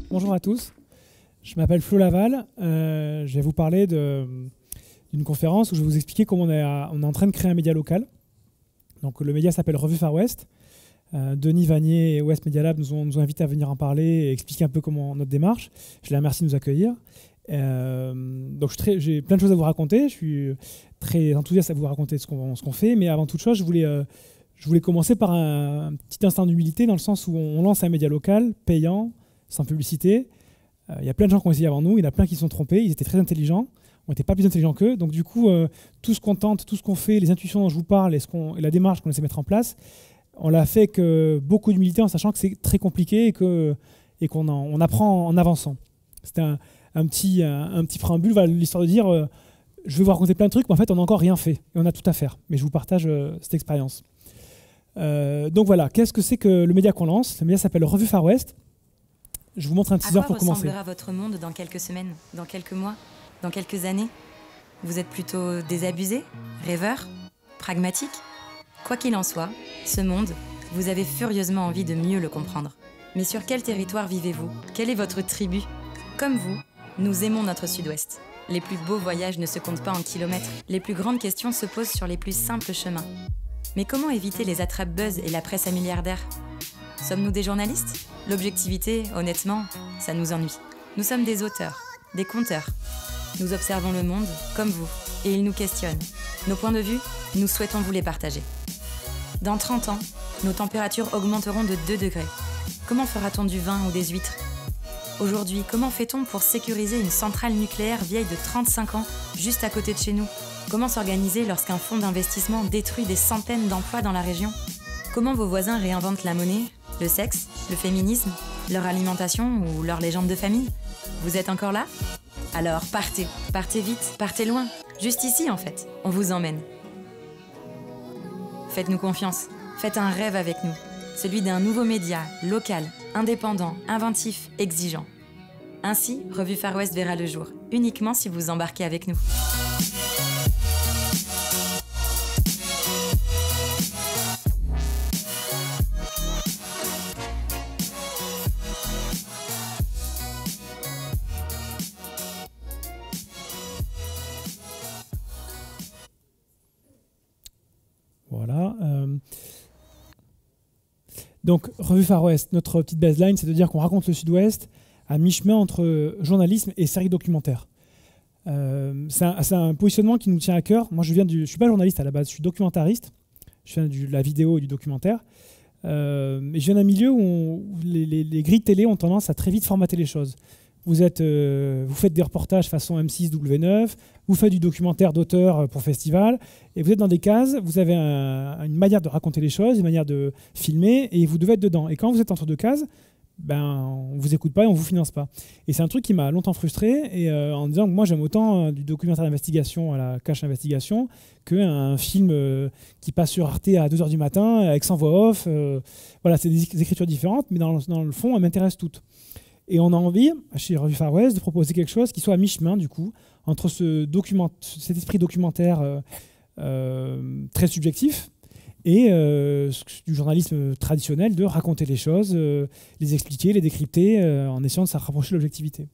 Bonjour à tous, je m'appelle Flo Laval. Je vais vous parler d'une conférence où je vais vous expliquer comment on est en train de créer un média local. Donc, le média s'appelle Revue Far West. Denis Vanier et West Media Lab nous ont invités à venir en parler et expliquer un peu comment notre démarche. Je les remercie de nous accueillir. Donc j'ai plein de choses à vous raconter. Je suis très enthousiaste à vous raconter ce qu'on fait. Mais avant toute chose, je voulais commencer par un petit instant d'humilité dans le sens où on lance un média local, payant, sans publicité. Il y a plein de gens qui ont essayé avant nous. Il y en a plein qui se sont trompés. Ils étaient très intelligents. On n'était pas plus intelligents qu'eux. Donc du coup, tout ce qu'on tente, tout ce qu'on fait, les intuitions dont je vous parle et la démarche qu'on essaie de mettre en place, on l'a fait avec beaucoup d'humilité en sachant que c'est très compliqué et qu'on apprend en avançant. C'était un petit préambule, voilà, l'histoire de dire je vais vous raconter plein de trucs, mais en fait on n'a encore rien fait et on a tout à faire. Mais je vous partage cette expérience. Donc voilà, qu'est-ce que c'est que le média qu'on lance? Le média s'appelle Revue Far West. Je vous montre un teaser pour commencer. À quoi ressemblera votre monde dans quelques semaines, dans quelques mois, dans quelques années? Vous êtes plutôt désabusé, rêveur, pragmatique? Quoi qu'il en soit, ce monde, vous avez furieusement envie de mieux le comprendre. Mais sur quel territoire vivez-vous? Quelle est votre tribu? Comme vous, nous aimons notre Sud-Ouest. Les plus beaux voyages ne se comptent pas en kilomètres. Les plus grandes questions se posent sur les plus simples chemins. Mais comment éviter les attrape-buzz et la presse à milliardaires? Sommes-nous des journalistes? L'objectivité, honnêtement, ça nous ennuie. Nous sommes des auteurs, des conteurs. Nous observons le monde, comme vous, et il nous questionne. Nos points de vue, nous souhaitons vous les partager. Dans 30 ans, nos températures augmenteront de 2 degrés. Comment fera-t-on du vin ou des huîtres? Aujourd'hui, comment fait-on pour sécuriser une centrale nucléaire vieille de 35 ans juste à côté de chez nous? Comment s'organiser lorsqu'un fonds d'investissement détruit des centaines d'emplois dans la région? Comment vos voisins réinventent la monnaie, le sexe, le féminisme, leur alimentation ou leur légende de famille? Vous êtes encore là? Alors partez, partez vite, partez loin. Juste ici en fait, on vous emmène. Faites-nous confiance, faites un rêve avec nous. Celui d'un nouveau média, local, indépendant, inventif, exigeant. Ainsi, Revue Far West verra le jour, uniquement si vous embarquez avec nous. Voilà. Donc, Revue Far West, notre petite baseline, c'est de dire qu'on raconte le Sud-Ouest à mi-chemin entre journalisme et série documentaire. C'est un positionnement qui nous tient à cœur. Moi, je ne suis pas journaliste à la base, je suis documentariste. Je viens de la vidéo et du documentaire. Mais je viens d'un milieu où les grilles de télé ont tendance à très vite formater les choses. Vous faites des reportages façon M6, W9, vous faites du documentaire d'auteur pour festival, et vous êtes dans des cases, vous avez une manière de raconter les choses, une manière de filmer, et vous devez être dedans. Et quand vous êtes entre deux cases, on ne vous écoute pas et on ne vous finance pas. Et c'est un truc qui m'a longtemps frustré, et en disant que moi j'aime autant du documentaire d'investigation à la cache investigation qu'un film qui passe sur Arte à 2h du matin avec sans voix off. Voilà, c'est des écritures différentes, mais dans le fond, elles m'intéressent toutes. Et on a envie, chez Revue Far West, de proposer quelque chose qui soit à mi-chemin, du coup, entre cet esprit documentaire très subjectif et du journalisme traditionnel de raconter les choses, les expliquer, les décrypter, en essayant de se rapprocher de l'objectivité.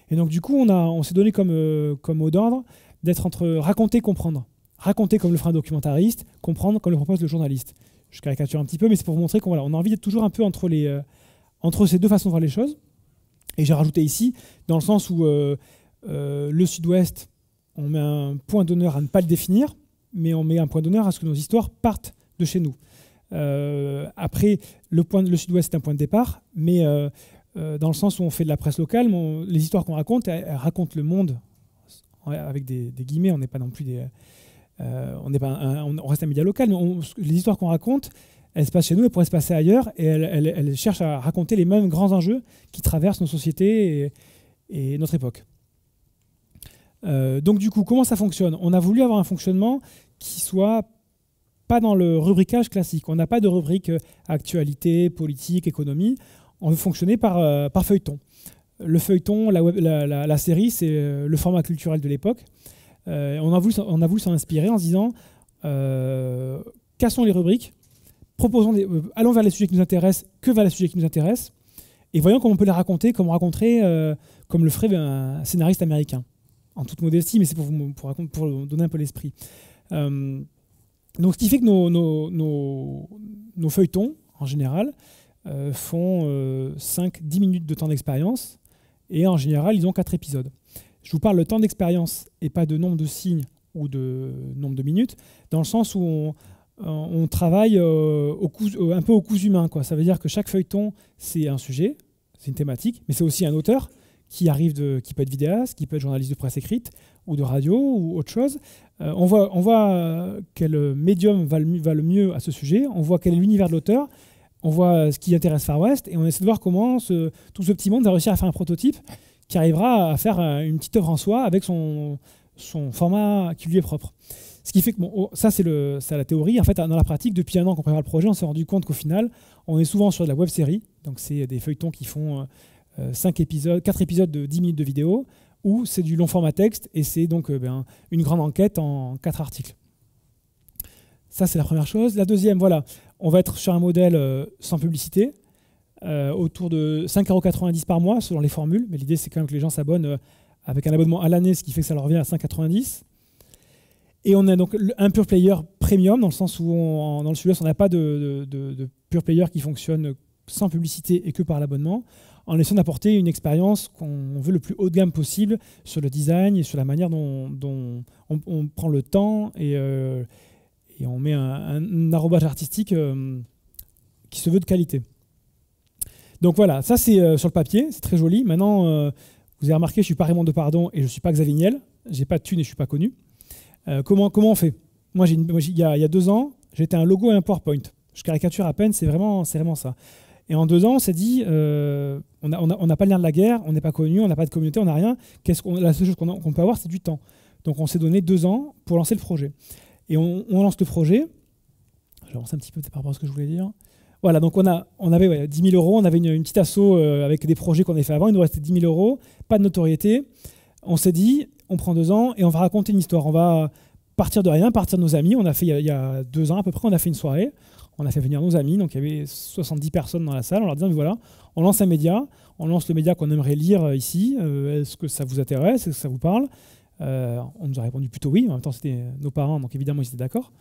Et donc, du coup, on s'est donné comme mot d'ordre d'être entre raconter et comprendre. Raconter comme le ferait un documentariste, comprendre comme le propose le journaliste. Je caricature un petit peu, mais c'est pour vous montrer qu'on a envie d'être toujours un peu entre ces deux façons de voir les choses. Et j'ai rajouté ici, dans le sens où le Sud-Ouest, on met un point d'honneur à ne pas le définir, mais on met un point d'honneur à ce que nos histoires partent de chez nous. Après, le Sud-Ouest est un point de départ, mais dans le sens où on fait de la presse locale, les histoires qu'on raconte, elles racontent le monde, avec des guillemets, on n'est pas non plus on reste un média local, mais les histoires qu'on raconte, elles se passent chez nous, elles pourraient se passer ailleurs, et elles cherchent à raconter les mêmes grands enjeux qui traversent nos sociétés et notre époque. Donc du coup, comment ça fonctionne? On a voulu avoir un fonctionnement qui soit pas dans le rubricage classique. On n'a pas de rubrique actualité, politique, économie. On veut fonctionner par feuilleton. Le feuilleton, la série, c'est le format culturel de l'époque. On a voulu s'en inspirer en se disant cassons les rubriques, allons vers les sujets qui nous intéressent, que vers les sujets qui nous intéressent, et voyons comment on peut les raconter, comme le ferait un scénariste américain, en toute modestie, mais c'est pour donner un peu l'esprit. Donc, ce qui fait que nos feuilletons, en général, font 5-10 minutes de temps d'expérience, et en général, ils ont 4 épisodes. Je vous parle de temps d'expérience et pas de nombre de signes ou de nombre de minutes, dans le sens où on travaille un peu au cousu humain, quoi. Ça veut dire que chaque feuilleton, c'est un sujet, c'est une thématique, mais c'est aussi un auteur qui peut être vidéaste, qui peut être journaliste de presse écrite ou de radio ou autre chose. On voit quel médium va le mieux à ce sujet, on voit quel est l'univers de l'auteur, on voit ce qui intéresse Far West, et on essaie de voir comment tout ce petit monde va réussir à faire un prototype qui arrivera à faire une petite œuvre en soi avec son format qui lui est propre. Ce qui fait que, ça c'est la théorie. En fait, dans la pratique, depuis 1 an qu'on prépare le projet, on s'est rendu compte qu'au final, on est souvent sur de la web série. Donc, c'est des feuilletons qui font 4 épisodes de 10 minutes de vidéo, ou c'est du long format texte, et c'est donc une grande enquête en 4 articles. Ça, c'est la première chose. La deuxième, voilà, on va être sur un modèle sans publicité, autour de 5,90 € par mois, selon les formules. Mais l'idée, c'est quand même que les gens s'abonnent avec un abonnement à l'année, ce qui fait que ça leur revient à 5,90 €. Et on a donc un pure player premium, dans le sens où dans le sud-ouest, on n'a pas de pure player qui fonctionne sans publicité et que par l'abonnement, en essayant d'apporter une expérience qu'on veut le plus haut de gamme possible sur le design et sur la manière dont on prend le temps et on met un arrobage artistique qui se veut de qualité. Donc voilà, ça c'est sur le papier, c'est très joli. Maintenant, vous avez remarqué, je ne suis pas Raymond Depardon et je ne suis pas Xavier Niel, je n'ai pas de thune et je ne suis pas connu. Comment on fait? Moi, il y a 2 ans, j'étais un logo et un PowerPoint. Je caricature à peine, c'est vraiment ça. Et en 2 ans, on s'est dit, on n'a pas le lien de la guerre, on n'est pas connu, on n'a pas de communauté, on n'a rien. La seule chose qu'on peut avoir, c'est du temps. Donc on s'est donné 2 ans pour lancer le projet. Et on lance le projet. Je vais avancer un petit peu par rapport à ce que je voulais dire. Voilà, donc on avait 10 000 €, on avait une petite asso avec des projets qu'on avait fait avant, il nous restait 10 000 €, pas de notoriété. On s'est dit, on prend 2 ans et on va raconter une histoire. On va partir de rien, partir de nos amis. On a fait, il y a 2 ans à peu près, on a fait une soirée. On a fait venir nos amis, donc il y avait 70 personnes dans la salle. On leur disait, mais voilà, on lance un média, on lance le média qu'on aimerait lire ici. Est-ce que ça vous intéresse? Est-ce que ça vous parle? On nous a répondu plutôt oui. En même temps, c'était nos parents, donc évidemment, ils étaient d'accord.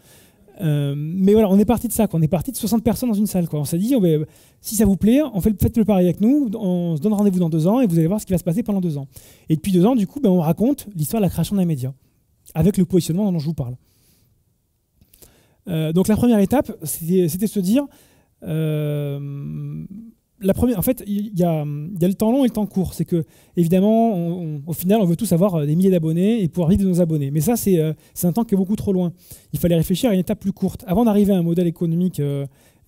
Mais voilà, on est parti de ça, quoi. On est parti de 60 personnes dans une salle, quoi. On s'est dit, si ça vous plaît, faites le pari avec nous, on se donne rendez-vous dans 2 ans et vous allez voir ce qui va se passer pendant 2 ans. Et depuis 2 ans, du coup, on raconte l'histoire de la création d'un média, avec le positionnement dont je vous parle. Donc la première étape, c'était de se dire, en fait, il y a le temps long et le temps court. C'est que, évidemment, au final, on veut tous avoir des milliers d'abonnés et pouvoir vivre de nos abonnés. Mais ça, c'est un temps qui est beaucoup trop loin. Il fallait réfléchir à une étape plus courte. Avant d'arriver à un modèle économique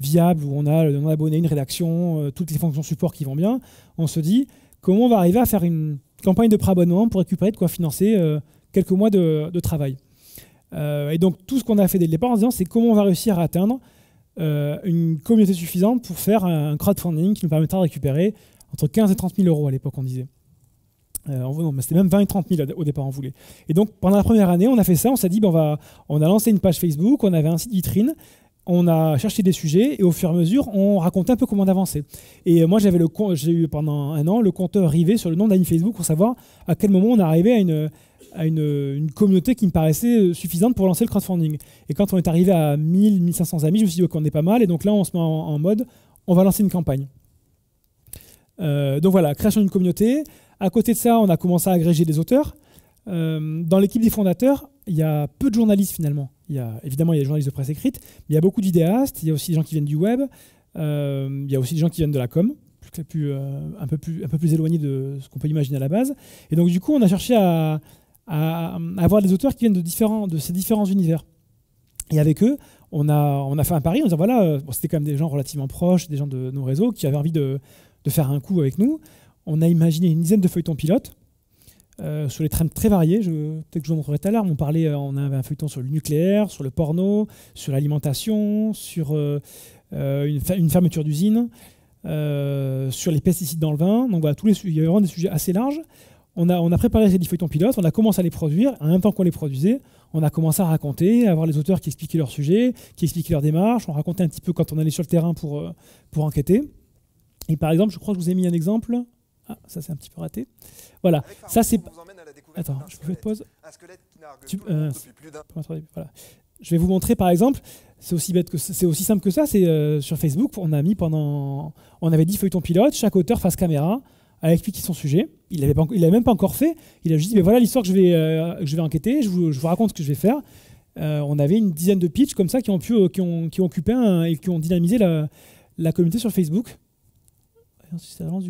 viable, où on a le nom d'abonnés, une rédaction, toutes les fonctions support qui vont bien, on se dit, comment on va arriver à faire une campagne de préabonnement pour récupérer de quoi financer quelques mois de travail. Et donc, tout ce qu'on a fait dès le départ en se disant, c'est comment on va réussir à atteindre une communauté suffisante pour faire un crowdfunding qui nous permettra de récupérer entre 15 et 30 000 € à l'époque, on disait. Non, mais c'était même 20 et 30 000 au départ, on voulait. Et donc, pendant la première année, on a fait ça. On s'est dit, on a lancé une page Facebook, on avait un site vitrine, on a cherché des sujets et au fur et à mesure, on racontait un peu comment on avançait. Et moi, j'ai eu pendant 1 an le compteur rivé sur le nom d'amis Facebook pour savoir à quel moment on arrivait à une communauté qui me paraissait suffisante pour lancer le crowdfunding. Et quand on est arrivé à 1000, 1500 amis, je me suis dit qu'on est pas mal. Et donc là, on se met en mode, on va lancer une campagne. Donc voilà, création d'une communauté. À côté de ça, on a commencé à agréger des auteurs. Dans l'équipe des fondateurs, il y a peu de journalistes finalement. Évidemment, il y a des journalistes de presse écrite, mais il y a beaucoup de vidéastes, il y a aussi des gens qui viennent du web, il y a aussi des gens qui viennent de la com, un peu plus éloignés de ce qu'on peut imaginer à la base. Et donc du coup, on a cherché à avoir des auteurs qui viennent de ces différents univers. Et avec eux, on a fait un pari en disant, voilà, c'était quand même des gens relativement proches, des gens de nos réseaux qui avaient envie de faire un coup avec nous. On a imaginé une dizaine de feuilletons pilotes sur les thèmes très variés. Peut-être que je vous montrerai tout à l'heure. On avait un feuilleton sur le nucléaire, sur le porno, sur l'alimentation, sur une fermeture d'usine, sur les pesticides dans le vin. Donc voilà, il y avait vraiment des sujets assez larges. On a préparé ces 10 feuilletons pilotes, on a commencé à les produire. En même temps qu'on les produisait, on a commencé à raconter, à avoir les auteurs qui expliquaient leur sujet, qui expliquaient leur démarche. On racontait un petit peu quand on allait sur le terrain pour enquêter. Et par exemple, je crois que je vous ai mis un exemple. Ah, ça c'est un petit peu raté. Voilà, ça c'est... Attends, je fais pause. Voilà. Je vais vous montrer par exemple, c'est aussi simple que ça, c'est sur Facebook, on avait 10 feuilletons pilotes, chaque auteur face caméra, a expliqué son sujet. Il l'avait même pas encore fait, il a juste dit, mais voilà l'histoire que je vais enquêter, je vous raconte ce que je vais faire. On avait une dizaine de pitchs comme ça qui ont occupé et qui ont dynamisé la communauté sur Facebook.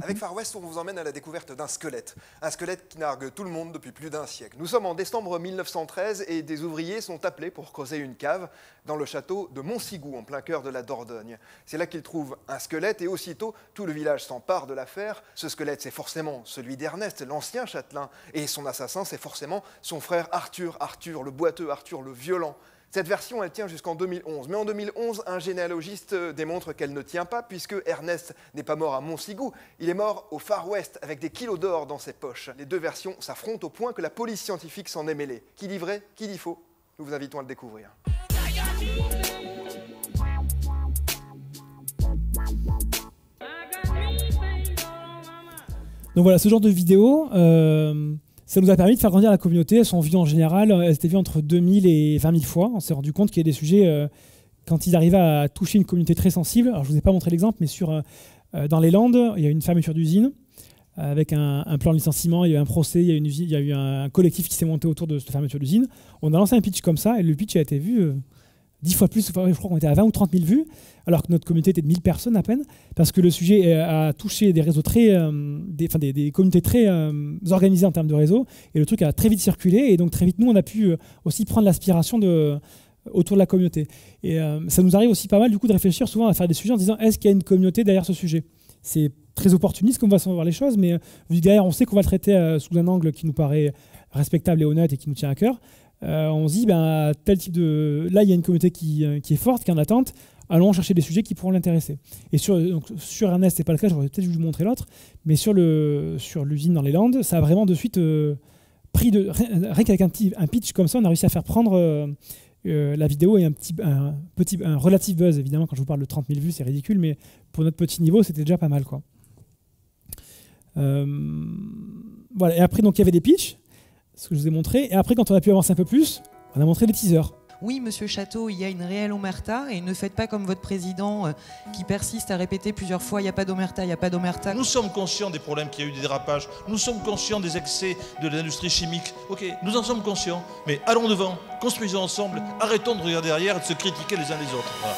Avec Far West, on vous emmène à la découverte d'un squelette. Un squelette qui nargue tout le monde depuis plus d'un siècle. Nous sommes en décembre 1913 et des ouvriers sont appelés pour creuser une cave dans le château de Montsigou, en plein cœur de la Dordogne. C'est là qu'ils trouvent un squelette et aussitôt, tout le village s'empare de l'affaire. Ce squelette, c'est forcément celui d'Ernest, l'ancien châtelain, et son assassin, c'est forcément son frère Arthur. Arthur le boiteux, Arthur le violent. Cette version, elle tient jusqu'en 2011. Mais en 2011, un généalogiste démontre qu'elle ne tient pas puisque Ernest n'est pas mort à Montsigou, il est mort au Far West avec des kilos d'or dans ses poches. Les deux versions s'affrontent au point que la police scientifique s'en est mêlée. Qui dit vrai, qui dit faux? Nous vous invitons à le découvrir. Donc voilà, ce genre de vidéo, ça nous a permis de faire grandir la communauté. Elles sont vues en général, elles étaient vues entre 2000 et 20 000 fois. On s'est rendu compte qu'il y a des sujets, quand ils arrivaient à toucher une communauté très sensible. Alors je ne vous ai pas montré l'exemple, mais dans les Landes, il y a eu une fermeture d'usine avec un plan de licenciement, il y a eu un procès, il y a eu un collectif qui s'est monté autour de cette fermeture d'usine. On a lancé un pitch comme ça et le pitch a été vu 10 fois plus, je crois qu'on était à 20 ou 30 000 vues, alors que notre communauté était de 1000 personnes à peine, parce que le sujet a touché des réseaux des communautés très organisées en termes de réseau, et le truc a très vite circulé, et donc très vite, nous, on a pu aussi prendre l'aspiration autour de la communauté. Et ça nous arrive aussi pas mal, du coup, de réfléchir souvent à faire des sujets en disant, est-ce qu'il y a une communauté derrière ce sujet? C'est très opportuniste comme façon de voir les choses, mais vu que derrière, on sait qu'on va le traiter sous un angle qui nous paraît respectable et honnête et qui nous tient à cœur, on se dit, tel type de... Là, il y a une communauté qui est forte, qui est en attente. Allons chercher des sujets qui pourront l'intéresser. Et sur Ernest, c'est pas le cas, j'aurais peut-être dû vous montrer l'autre, mais sur l'usine dans les Landes, ça a vraiment de suite pris de... Rien qu'avec un pitch comme ça, on a réussi à faire prendre la vidéo et un relatif buzz. Évidemment, quand je vous parle de 30 000 vues, c'est ridicule, mais pour notre petit niveau, c'était déjà pas mal, quoi. Voilà. Et après, donc, il y avait des pitchs, ce que je vous ai montré. Et après, quand on a pu avancer un peu plus, on a montré les teasers. Oui, monsieur Château, il y a une réelle omerta et ne faites pas comme votre président qui persiste à répéter plusieurs fois il n'y a pas d'omerta, il n'y a pas d'omerta. Nous sommes conscients des problèmes qu'il y a eu, des dérapages, nous sommes conscients des excès de l'industrie chimique. Ok, nous en sommes conscients, mais allons devant, construisons ensemble, arrêtons de regarder derrière et de se critiquer les uns les autres. Voilà.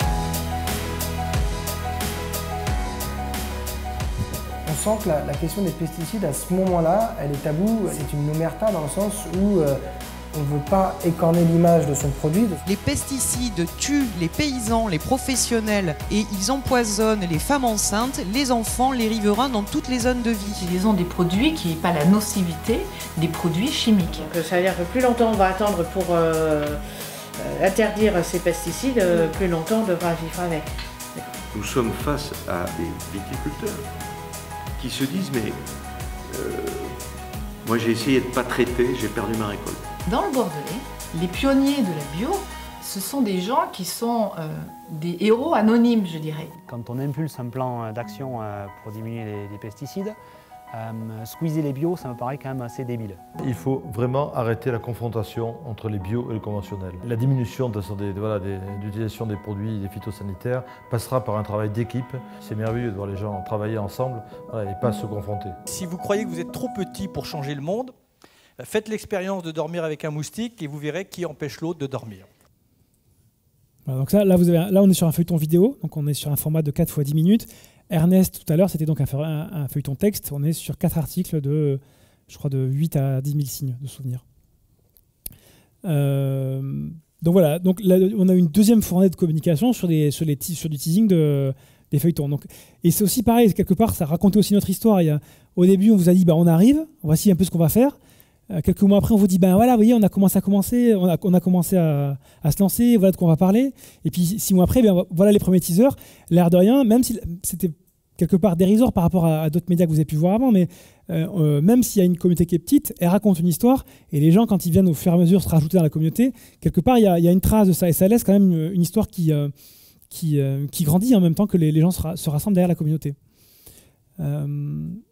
On sent que la question des pesticides, à ce moment-là, elle est taboue, c'est une omerta dans le sens où on ne veut pas écorner l'image de son produit. Les pesticides tuent les paysans, les professionnels et ils empoisonnent les femmes enceintes, les enfants, les riverains dans toutes les zones de vie. Utilisons des produits qui n'ont pas la nocivité des produits chimiques. Donc, ça veut dire que plus longtemps on va attendre pour interdire ces pesticides, plus longtemps on devra vivre avec. Nous sommes face à des viticulteurs qui se disent mais moi j'ai essayé de ne pas traiter, j'ai perdu ma récolte. Dans le Bordelais, les pionniers de la bio, ce sont des gens qui sont des héros anonymes, je dirais. Quand on impulse un plan d'action pour diminuer les pesticides, squeezer les bio, ça me paraît quand même assez débile. Il faut vraiment arrêter la confrontation entre les bio et le conventionnel. La diminution de l'utilisation des produits des phytosanitaires passera par un travail d'équipe. C'est merveilleux de voir les gens travailler ensemble et pas se confronter. Si vous croyez que vous êtes trop petit pour changer le monde, faites l'expérience de dormir avec un moustique et vous verrez qui empêche l'autre de dormir. Voilà, donc là, on est sur un feuilleton vidéo, donc on est sur un format de 4 x 10 minutes. Ernest, tout à l'heure, c'était donc un feuilleton texte. On est sur 4 articles de 8 à 10 000 signes de souvenirs. Donc voilà, donc là, on a une deuxième fournée de communication sur du teasing des feuilletons. Donc, et c'est aussi pareil, quelque part, ça racontait aussi notre histoire. Au début, on vous a dit, on arrive, voici un peu ce qu'on va faire. Quelques mois après, on vous dit, voilà, vous voyez, on a commencé à se lancer, voilà de quoi on va parler. Et puis 6 mois après, voilà les premiers teasers. L'air de rien, même si c'était quelque part dérisoire par rapport à d'autres médias que vous avez pu voir avant, mais même s'il y a une communauté qui est petite, elle raconte une histoire, et les gens, quand ils viennent au fur et à mesure se rajouter dans la communauté, quelque part, il y a une trace de ça, et ça laisse quand même une histoire qui grandit en même temps que les gens se rassemblent derrière la communauté. Donc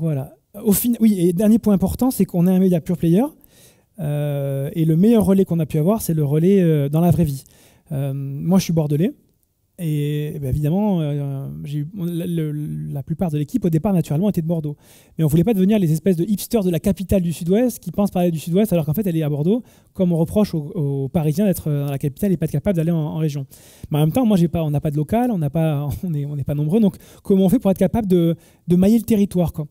voilà. Oui, et dernier point important, c'est qu'on est un média pure player. Et le meilleur relais qu'on a pu avoir, c'est le relais dans la vraie vie. Moi, je suis bordelais. Et évidemment, la plupart de l'équipe, au départ, naturellement, était de Bordeaux. Mais on ne voulait pas devenir les espèces de hipsters de la capitale du Sud-Ouest qui pensent parler du Sud-Ouest alors qu'en fait, elle est à Bordeaux, comme on reproche aux Parisiens d'être dans la capitale et pas être capable d'aller en région. Mais en même temps, moi, on n'a pas de local, on n'est pas nombreux. Donc, comment on fait pour être capable de mailler le territoire, quoi.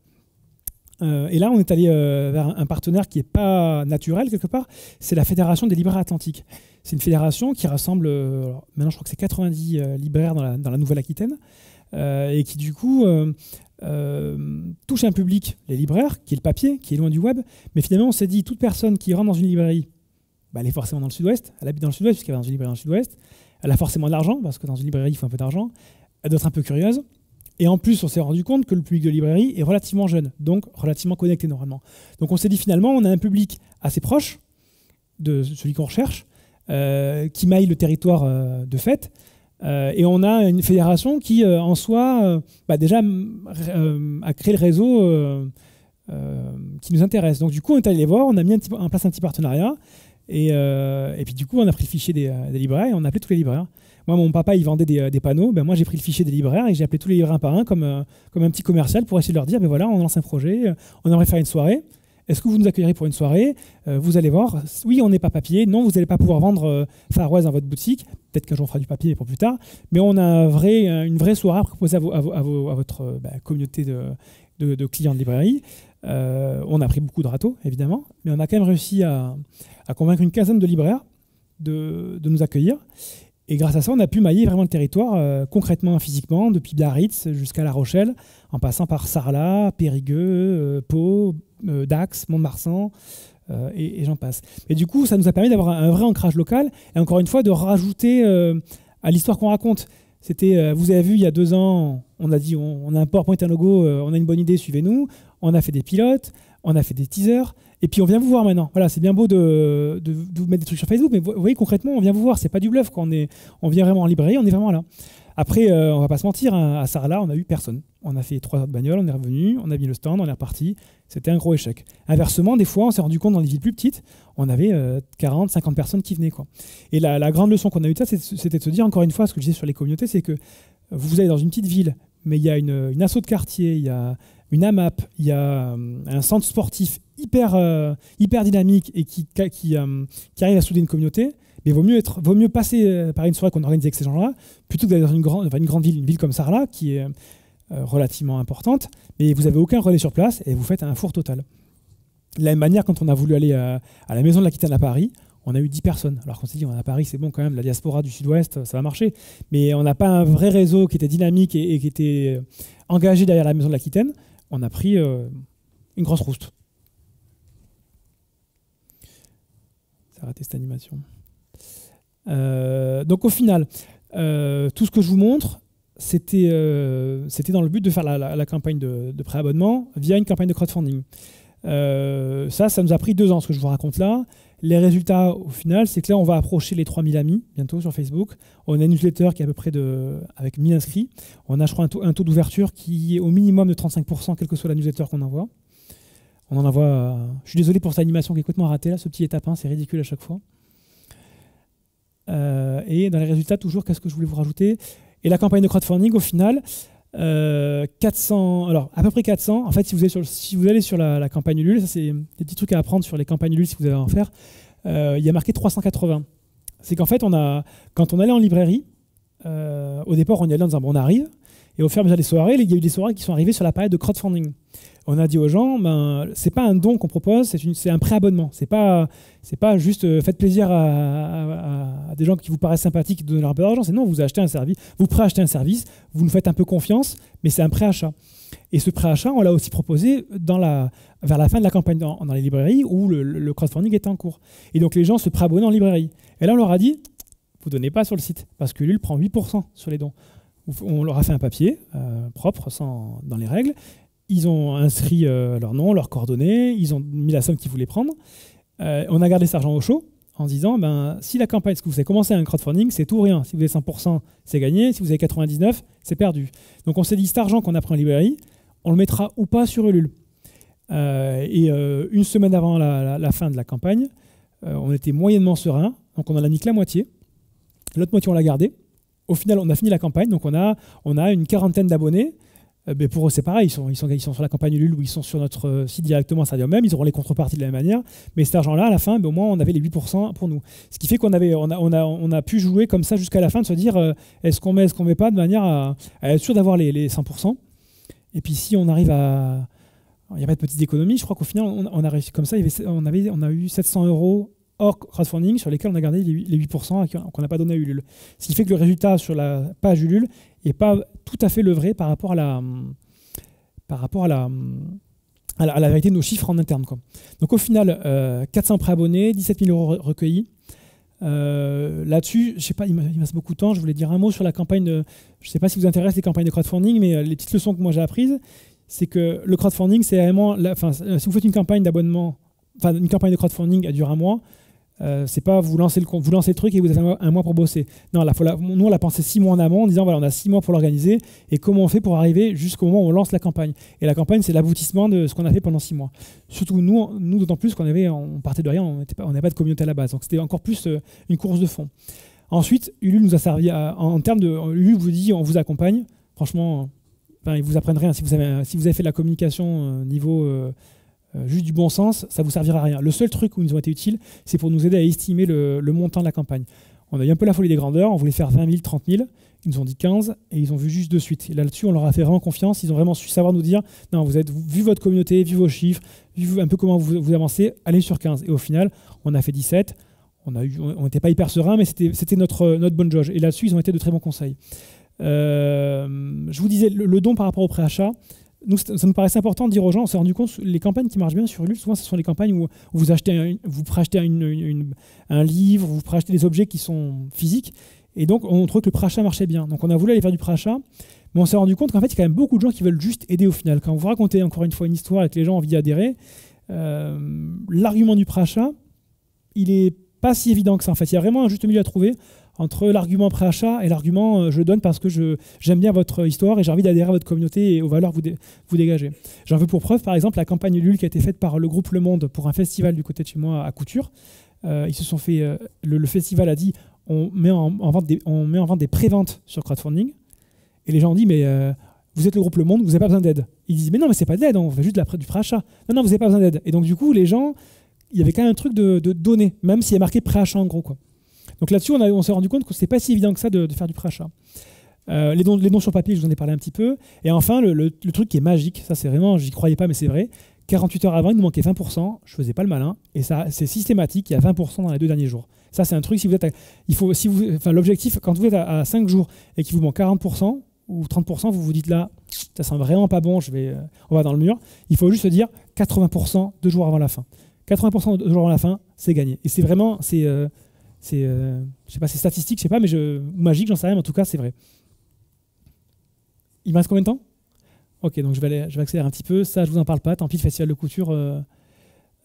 Et là, on est allé vers un partenaire qui n'est pas naturel, quelque part. C'est la Fédération des libraires atlantiques. C'est une fédération qui rassemble, maintenant je crois que c'est 90 libraires dans la Nouvelle-Aquitaine, et qui du coup touche un public, les libraires, qui est le papier, qui est loin du web. Mais finalement, on s'est dit, toute personne qui rentre dans une librairie, elle est forcément dans le Sud-Ouest, elle habite dans le Sud-Ouest puisqu'elle va dans une librairie dans le Sud-Ouest, elle a forcément de l'argent, parce que dans une librairie, il faut un peu d'argent, elle doit être un peu curieuse. Et en plus, on s'est rendu compte que le public de librairie est relativement jeune, donc relativement connecté normalement. Donc on s'est dit finalement, on a un public assez proche de celui qu'on recherche, qui maille le territoire de fait, et on a une fédération qui, en soi, déjà a créé le réseau qui nous intéresse. Donc du coup, on est allé les voir, on a mis en place un petit partenariat, et puis du coup, on a pris le fichier des libraires et on a appelé tous les libraires. Moi, mon papa, il vendait des panneaux. Moi, j'ai pris le fichier des libraires et j'ai appelé tous les libraires un par un comme un petit commercial pour essayer de leur dire, voilà, on lance un projet, on aimerait faire une soirée. Est-ce que vous nous accueillerez pour une soirée? Vous allez voir. Oui, on n'est pas papier. Non, vous n'allez pas pouvoir vendre Far West dans votre boutique. Peut-être qu'un jour, on fera du papier pour plus tard. Mais on a une vraie soirée à proposer à votre communauté de clients de librairie. On a pris beaucoup de râteaux, évidemment. Mais on a quand même réussi à convaincre une quinzaine de libraires de nous accueillir. Et grâce à ça, on a pu mailler vraiment le territoire concrètement, physiquement, depuis Biarritz jusqu'à La Rochelle, en passant par Sarlat, Périgueux, Pau, Dax, Mont-de-Marsan, et j'en passe. Et du coup, ça nous a permis d'avoir un vrai ancrage local, et encore une fois, de rajouter à l'histoire qu'on raconte. C'était, vous avez vu, il y a 2 ans, on a dit, on a un PowerPoint, un logo, on a une bonne idée, suivez-nous. On a fait des pilotes, on a fait des teasers, et puis on vient vous voir maintenant. Voilà, c'est bien beau de vous mettre des trucs sur Facebook, mais vous voyez, concrètement, on vient vous voir. C'est pas du bluff, quoi. On vient vraiment en librairie, on est vraiment là. Après, on va pas se mentir, hein, à Sarlat, on a eu personne. On a fait 3 heures de bagnole, on est revenu, on a mis le stand, on est reparti. C'était un gros échec. Inversement, des fois, on s'est rendu compte dans les villes plus petites, on avait 40, 50 personnes qui venaient, quoi. Et la grande leçon qu'on a eue de ça, c'était de se dire, encore une fois, ce que je disais sur les communautés, c'est que vous allez dans une petite ville, mais il y a une asso de quartier, il y a une AMAP, il y a un centre sportif hyper dynamique et qui arrive à souder une communauté. Mais vaut mieux passer par une soirée qu'on organise avec ces gens-là, plutôt que d'aller dans une grande ville, une ville comme Sarlat, qui est relativement importante, mais vous n'avez aucun relais sur place et vous faites un four total. De la même manière, quand on a voulu aller à la Maison de l'Aquitaine à Paris, on a eu 10 personnes. Alors qu'on s'est dit, à Paris, c'est bon quand même, la diaspora du Sud-Ouest, ça va marcher. Mais on n'a pas un vrai réseau qui était dynamique et qui était engagé derrière la Maison de l'Aquitaine. On a pris une grosse rouste. Ça a raté cette animation. Donc au final, tout ce que je vous montre, c'était dans le but de faire la campagne de préabonnement via une campagne de crowdfunding. Ça nous a pris 2 ans, ce que je vous raconte là. Les résultats, au final, c'est que là, on va approcher les 3000 amis bientôt sur Facebook. On a une newsletter qui est à peu près avec 1000 inscrits. On a, je crois, un taux d'ouverture qui est au minimum de 35%, quelle que soit la newsletter qu'on envoie. On en envoie... Je suis désolé pour cette animation qui est complètement ratée, là, ce petit étape 1, c'est ridicule à chaque fois. Et dans les résultats, toujours, qu'est-ce que je voulais vous rajouter? Et la campagne de crowdfunding, au final, 400, alors à peu près 400. En fait, si vous allez sur la campagne Ulule, ça c'est des petits trucs à apprendre sur les campagnes Ulule si vous allez en faire. Il y a marqué 380. C'est qu'en fait, quand on allait en librairie, au départ, on y allait en disant bon, on arrive. Et au fur et à mesure des soirées, il y a eu des soirées qui sont arrivées sur la période de crowdfunding. On a dit aux gens, c'est pas un don qu'on propose, c'est un préabonnement. C'est pas juste faites plaisir à des gens qui vous paraissent sympathiques et donnez leur un peu d'argent. C'est non, vous achetez un service, vous préachetez un service, vous nous faites un peu confiance, mais c'est un préachat. Et ce préachat, on l'a aussi proposé vers la fin de la campagne dans les librairies où le crowdfunding était en cours. Et donc les gens se préabonnaient en librairie. Et là, on leur a dit, vous donnez pas sur le site, parce que Ulule prend 8% sur les dons. On leur a fait un papier propre, dans les règles. Ils ont inscrit leur nom, leurs coordonnées, ils ont mis la somme qu'ils voulaient prendre. On a gardé cet argent au chaud en disant, si la campagne, ce que vous avez commencé un crowdfunding, c'est tout ou rien. Si vous avez 100%, c'est gagné. Si vous avez 99%, c'est perdu. Donc on s'est dit, cet argent qu'on a pris en librairie, on le mettra ou pas sur Ulule. Une semaine avant la fin de la campagne, on était moyennement serein. Donc on en a mis que la moitié. L'autre moitié, on l'a gardée. Au final, on a fini la campagne. Donc on a une 40aine d'abonnés. Mais pour eux, c'est pareil, ils sont sur la campagne Ulule ou ils sont sur notre site directement, ça veut dire même, ils auront les contreparties de la même manière. Mais cet argent-là, à la fin, au moins, on avait les 8% pour nous. Ce qui fait qu'on a pu jouer comme ça jusqu'à la fin, de se dire est-ce qu'on met, est-ce qu'on met pas, de manière à être sûr d'avoir les 100%. Et puis si on arrive à... Il n'y a pas de petites économies, je crois qu'au final, on a réussi comme ça. On a eu 700 € hors crowdfunding sur lesquels on a gardé les 8% qu'on n'a pas donné à Ulule. Ce qui fait que le résultat sur la page Ulule n'est pas tout à fait le vrai par rapport à la vérité de nos chiffres en interne, quoi. Donc au final, 400 préabonnés, 17 000 € recueillis. Là-dessus, je sais pas, il me reste beaucoup de temps, je voulais dire un mot sur la campagne je ne sais pas si vous intéresse les campagnes de crowdfunding, mais les petites leçons que moi j'ai apprises, c'est que le crowdfunding, c'est vraiment... si vous faites une campagne d'abonnement, une campagne de crowdfunding, elle dure un mois, c'est pas vous lancez le truc et vous avez un mois pour bosser. Non, nous on l'a pensé 6 mois en amont en disant voilà, on a 6 mois pour l'organiser et comment on fait pour arriver jusqu'au moment où on lance la campagne. Et la campagne, c'est l'aboutissement de ce qu'on a fait pendant 6 mois. Surtout nous d'autant plus on partait de rien, on n'avait pas de communauté à la base. Donc c'était encore plus une course de fond. Ensuite, Ulule nous a servi en termes de... Ulule vous dit on vous accompagne. Franchement, ils vous apprennent rien. Si vous avez fait de la communication niveau... juste du bon sens, ça ne vous servira à rien. Le seul truc où ils ont été utiles, c'est pour nous aider à estimer le montant de la campagne. On a eu un peu la folie des grandeurs, on voulait faire 20 000, 30 000, ils nous ont dit 15 et ils ont vu juste de suite. Et là-dessus, on leur a fait vraiment confiance, ils ont vraiment su savoir nous dire non, vu votre communauté, vu vos chiffres, vu un peu comment vous avancez, allez sur 15. Et au final, on a fait 17, on n'était pas hyper serein, mais c'était notre bonne jauge. Et là-dessus, ils ont été de très bons conseils. Je vous disais, le don par rapport au préachat, ça nous paraissait important de dire aux gens, on s'est rendu compte, les campagnes qui marchent bien sur Ulule, souvent ce sont les campagnes où vous préachetez un livre, vous préachetez des objets qui sont physiques, et donc on trouve que le préachat marchait bien. Donc on a voulu aller faire du préachat, mais on s'est rendu compte qu'en fait il y a quand même beaucoup de gens qui veulent juste aider au final. Quand vous racontez encore une fois une histoire avec les gens ont envie d'y adhérer, l'argument du préachat, il n'est pas si évident que ça. En fait, il y a vraiment un juste milieu à trouver entre l'argument préachat et l'argument je donne parce que j'aime bien votre histoire et j'ai envie d'adhérer à votre communauté et aux valeurs que vous dégagez. J'en veux pour preuve, par exemple, la campagne Ulule qui a été faite par le groupe Le Monde pour un festival du côté de chez moi à Couture. Ils se sont fait... le festival a dit on met en vente des préventes sur crowdfunding et les gens ont dit mais vous êtes le groupe Le Monde, vous n'avez pas besoin d'aide. Ils disent mais non, mais c'est pas de l'aide, on fait juste du préachat. Non, vous n'avez pas besoin d'aide. Et donc du coup, les gens, il y avait quand même un truc de donner, même s'il y a marqué préachat en gros, quoi. Donc là-dessus, on s'est rendu compte que ce n'était pas si évident que ça de faire du préachat. Les dons sur papier, je vous en ai parlé un petit peu. Et enfin, le truc qui est magique, ça c'est vraiment, j'y croyais pas, mais c'est vrai, 48 heures avant, il nous manquait 20%, je faisais pas le malin, et ça c'est systématique, il y a 20% dans les 2 derniers jours. Ça c'est un truc, si vous êtes l'objectif, quand vous êtes à 5 jours et qu'il vous manque 40% ou 30%, vous vous dites là, ça sent vraiment pas bon, on va dans le mur. Il faut juste se dire 80% 2 jours avant la fin. 80% 2 jours avant la fin, c'est gagné. Et c'est vraiment... je sais pas, c'est statistique, je sais pas, mais ou magique, j'en sais rien, mais en tout cas, c'est vrai. Il me reste combien de temps ? Ok, donc je vais accélérer un petit peu. Ça, je vous en parle pas. Tant pis, le festival de couture.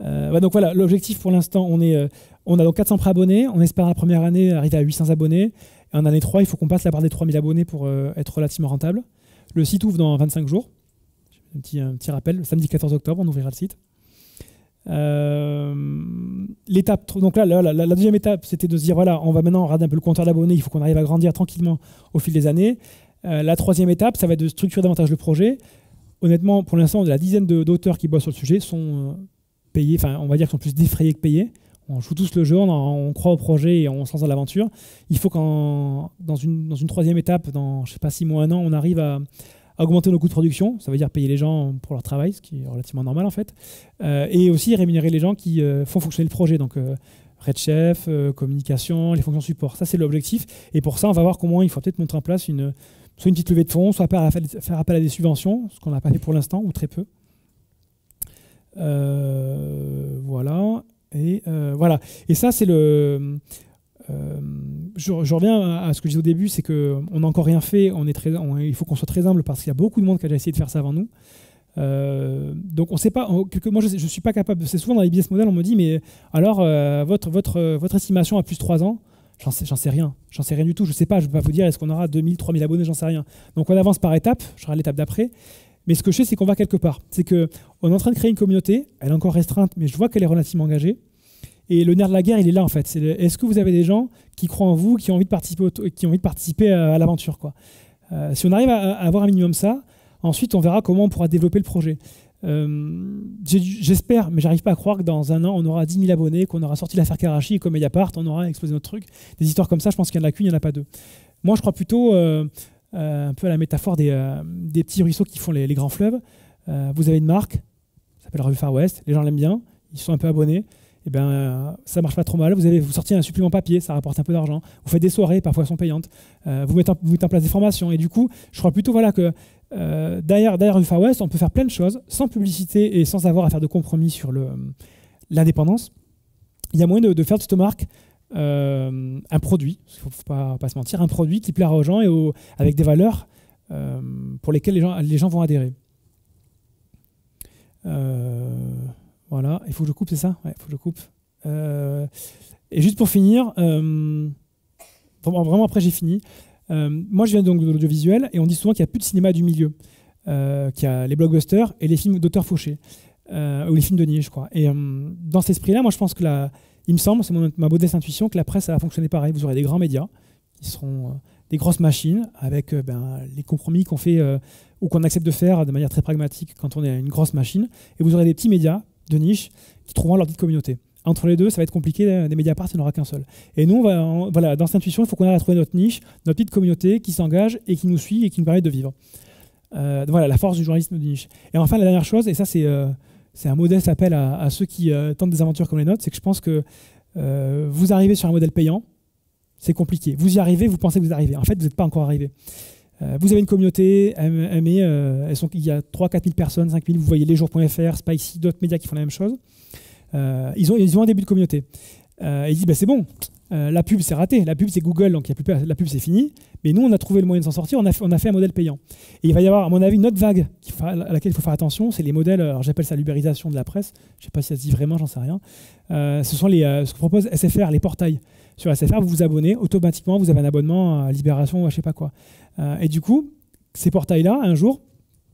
Donc voilà, l'objectif pour l'instant, on a donc 400 préabonnés. On espère la première année arriver à 800 abonnés. Et en année 3, il faut qu'on passe la barre des 3000 abonnés pour être relativement rentable. Le site ouvre dans 25 jours. Un petit rappel, samedi 14 octobre, on ouvrira le site. L'étape, donc là, la deuxième étape, c'était de se dire voilà, on va maintenant regarder un peu le compteur d'abonnés, il faut qu'on arrive à grandir tranquillement au fil des années. La troisième étape, ça va être de structurer davantage le projet. Honnêtement, pour l'instant, la dizaine d'auteurs qui bossent sur le sujet sont payés, enfin, on va dire qu'ils sont plus défrayés que payés. On joue tous le jeu, on croit au projet et on se lance dans l'aventure. Il faut dans une troisième étape, dans je sais pas 6 mois, 1 an, on arrive à augmenter nos coûts de production, ça veut dire payer les gens pour leur travail, ce qui est relativement normal en fait, et aussi rémunérer les gens qui font fonctionner le projet, donc Red Chef, communication, les fonctions support, ça c'est l'objectif, et pour ça on va voir comment il faut peut-être mettre en place soit une petite levée de fonds, soit faire appel à des subventions, ce qu'on n'a pas fait pour l'instant, ou très peu. Voilà, et ça c'est le... je reviens à ce que je disais au début, c'est qu'on n'a encore rien fait, il faut qu'on soit très humble parce qu'il y a beaucoup de monde qui a déjà essayé de faire ça avant nous. Donc on sait pas, moi je suis pas capable, c'est souvent dans les business models on me dit mais alors votre estimation à plus 3 ans, j'en sais rien du tout, je sais pas, je peux pas vous dire est-ce qu'on aura 2000, 3000 abonnés, j'en sais rien. Donc on avance par étapes, je serai à l'étape d'après, mais ce que je sais c'est qu'on va quelque part, c'est qu'on est en train de créer une communauté, elle est encore restreinte mais je vois qu'elle est relativement engagée, et le nerf de la guerre il est là en fait, est-ce que vous avez des gens qui croient en vous, qui ont envie de participer à l'aventure quoi. Si on arrive à avoir un minimum ça, ensuite, on verra comment on pourra développer le projet. J'espère, mais j'arrive pas à croire que dans un an, on aura 10 000 abonnés, qu'on aura sorti l'affaire Karachi et comme Mediapart, on aura explosé notre truc. Des histoires comme ça, je pense qu'il y en a qu'une, il n'y en a pas deux. Moi, je crois plutôt un peu à la métaphore des petits ruisseaux qui font les grands fleuves. Vous avez une marque, ça s'appelle Revue Far West, les gens l'aiment bien, ils sont un peu abonnés. Eh ben, ça marche pas trop mal. Vous sortez un supplément papier, ça rapporte un peu d'argent. Vous faites des soirées, parfois elles sont payantes. Vous mettez en place des formations. Et du coup, je crois plutôt que derrière Revue Far West, on peut faire plein de choses sans publicité et sans avoir à faire de compromis sur l'indépendance. Il y a moyen de faire de cette marque un produit, il ne faut pas se mentir, un produit qui plaira aux gens et avec des valeurs pour lesquelles les gens vont adhérer. Voilà, il faut que je coupe, c'est ça? Ouais, il faut que je coupe. Et juste pour finir, vraiment après j'ai fini. Moi je viens donc de l'audiovisuel et on dit souvent qu'il n'y a plus de cinéma du milieu, qu'il y a les blockbusters et les films d'auteur fauché, ou les films de niche, je crois. Et dans cet esprit-là, moi je pense que il me semble, c'est ma modeste intuition, que la presse ça va fonctionner pareil. Vous aurez des grands médias qui seront des grosses machines avec les compromis qu'on fait ou qu'on accepte de faire de manière très pragmatique quand on est une grosse machine. Et vous aurez des petits médias de niche qui trouveront leur petite communauté. Entre les deux, ça va être compliqué, des Mediapart, il n'y en aura qu'un seul. Et nous, voilà, dans cette intuition, il faut qu'on arrive à trouver notre niche, notre petite communauté qui s'engage et qui nous suit et qui nous permet de vivre. Voilà, la force du journalisme de niche. Et enfin, la dernière chose, et ça c'est un modeste appel à ceux qui tentent des aventures comme les nôtres, c'est que je pense que vous arrivez sur un modèle payant, c'est compliqué. Vous y arrivez, vous pensez que vous arrivez. En fait, vous n'êtes pas encore arrivé. Vous avez une communauté, il y a 3-4 000 personnes, 5 000, vous voyez lesjours.fr, Spicy, d'autres médias qui font la même chose. Ils ont un début de communauté. Ils disent c'est bon, la pub c'est raté, la pub c'est Google, donc la pub c'est fini, mais nous on a trouvé le moyen de s'en sortir, on a fait un modèle payant. Et il va y avoir à mon avis une autre vague à laquelle il faut faire attention, c'est les modèles, alors j'appelle ça l'ubérisation de la presse, je ne sais pas si ça se dit vraiment, j'en sais rien. Ce sont ce que propose SFR, les portails. Sur SFR, vous vous abonnez, automatiquement vous avez un abonnement à Libération ou à je ne sais pas quoi. Et du coup, ces portails-là, un jour,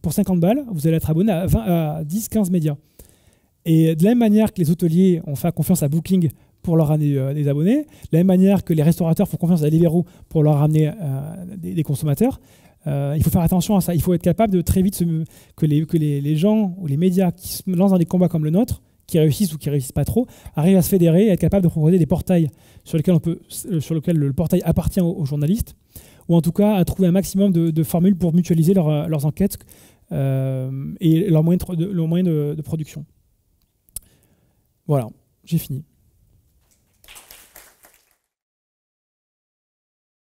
pour 50 balles, vous allez être abonné à 10-15 médias. Et de la même manière que les hôteliers ont fait confiance à Booking pour leur ramener des abonnés, de la même manière que les restaurateurs font confiance à Deliveroo pour leur ramener des consommateurs, il faut faire attention à ça. Il faut être capable de très vite que les gens ou les médias qui se lancent dans des combats comme le nôtre, qui réussissent ou qui ne réussissent pas trop, arrivent à se fédérer et être capable de proposer des portails sur lesquels le portail appartient aux journalistes, ou en tout cas à trouver un maximum de formules pour mutualiser leurs enquêtes et leurs moyens de production. Voilà, j'ai fini.